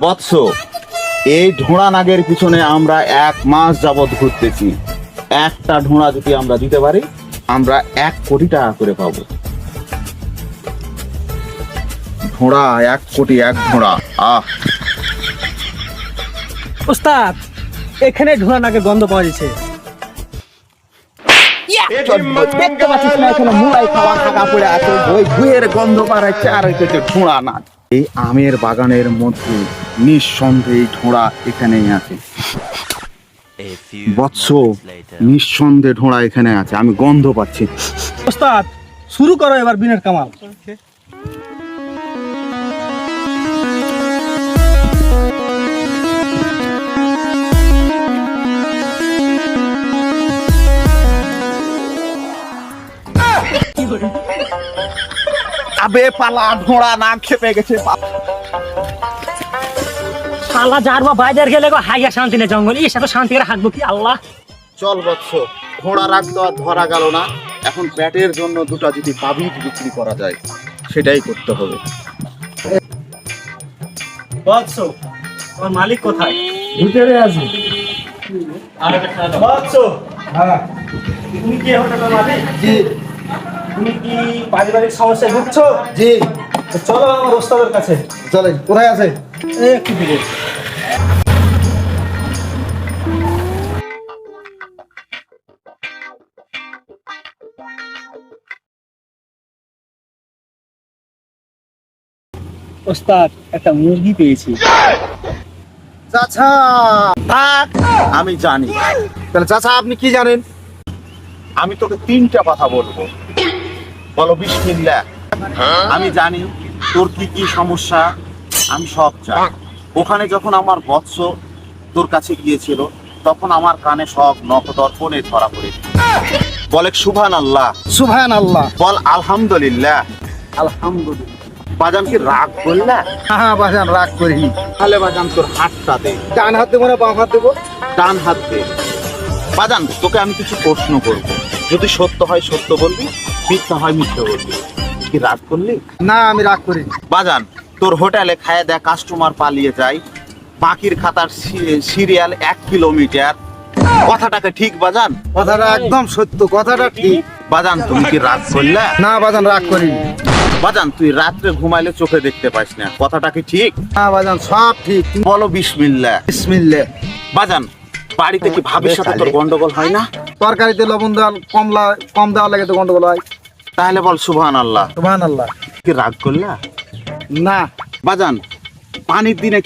বৎস, এই ঢোঁড়া নাগের পিছনে আমরা 1 মাস যাবৎ ঘুরতেছি। একটা ঢোঁড়া যদি আমরা দিতে পারি, আমরা 1 কোটি টাকা করে পাবো। ঢোঁড়া 1 কোটি, 1 ঢোঁড়া। ওস্তাদ, এখানে ঢোঁড়া নাকে গন্ধ পাওয়া যাচ্ছে। দেখতে পাচ্ছিস না এখানে মুলাই খাওয়া থাকা পড়ে আছে, ওই গুয়ের গন্ধ বাড়াচ্ছে, আর হচ্ছে ঢোঁড়া নাগ। এই আমের বাগানের মধ্যে নিঃসন্দেহে এই ঢোঁড়া এখানেই আছে। বৎস, নিঃসন্দেহে ঢোঁড়া এখানে আছে, আমি গন্ধ পাচ্ছি। ওস্তাদ, শুরু করো এবার বিনের কামাল। আবে পালা, ঢোঁড়া নাক খেপে গেছে। শালা যারবা বাইরে গেলে গো হাইয়া শান্তি নেই জঙ্গল, এই সাথে শান্তি করে হাঁকবো কি আল্লাহ। চল বৎস, ঘোড়া রাখ তো আর ধরা গেল না। এখন পেটের জন্য দুটো যদি পাবিট বিক্রি করা যায়, সেটাই করতে হবে। বৎস, তোমার মালিক কোথায়? ভিতরে আছে। বৎস, হ্যাঁ, তুমি কি হোটেলের মালিক? জি। তুমি কি পারিবারিক সমস্যায় ভুগছো? জি। চলো আমার ওস্তাদের কাছে। চলে, কোথায় আছে? একটু দিকে। ওস্তাদ, একটা মুরগি পেয়েছি। চাচা, থাক, আমি জানি। তাহলে চাচা আপনি কি জানেন? আমি তোকে 3টা কথা বলবো, বলো বিসমিল্লাহ। আমি জানি তোর কি কি সমস্যা, আমি সব জানি। ওখানে যখন আমার বৎস তোর কাছে গিয়েছিল, তখন আমার কানে সব নখদর্পণে ধরা পড়েছে। বলে সুবহানাল্লাহ। সুবহানাল্লাহ। বল আলহামদুলিল্লাহ। আলহামদুলিল্লাহ। বাজান কি রাগ করলা? হ্যাঁ বাজান, রাগ করিনি। তাহলে বাজান তোর হাতটা দে। ডান হাত দেবো না বাম হাত দেবো? ডান হাত দে। বাজান, তোকে আমি কিছু প্রশ্ন করব, যদি সত্য হয় সত্য বলবি, মিথ্যা হয় মিথ্যা বলবি। কি রাগ করলি? না, আমি রাগ করিনি। বাজান, তোর হোটেলে খায় দেয় কাস্টমার পালিয়ে যায়, বাকির খাতার সিরিয়াল 1 কিলোমিটার, কথাটাকে ঠিক বাজান? কথাটা একদম সত্য, কথাটা ঠিক। বাজান, তুমি কি রাগ করলে? না বাজান, রাগ করিনি। বাজান, তুই রাত্রে ঘুমাইলে চোখে দেখতে পাস না, কথাটা কি ঠিক? হ্যাঁ বাজান, সব ঠিক। বলো বিসমিল্লাহ। বিসমিল্লাহ। বাজান, বাড়িতে কি ভাবির সাথে তোর গন্ডগোল হয় না? তরকারিতে লবণ দেওয়া কম দেওয়ার লাগে তো গন্ডগোল হয়। তাহলে বল সুবহানাল্লাহ। সুবহানাল্লাহ। কি রাগ করলা? না। বাজান, পানির দিনে কি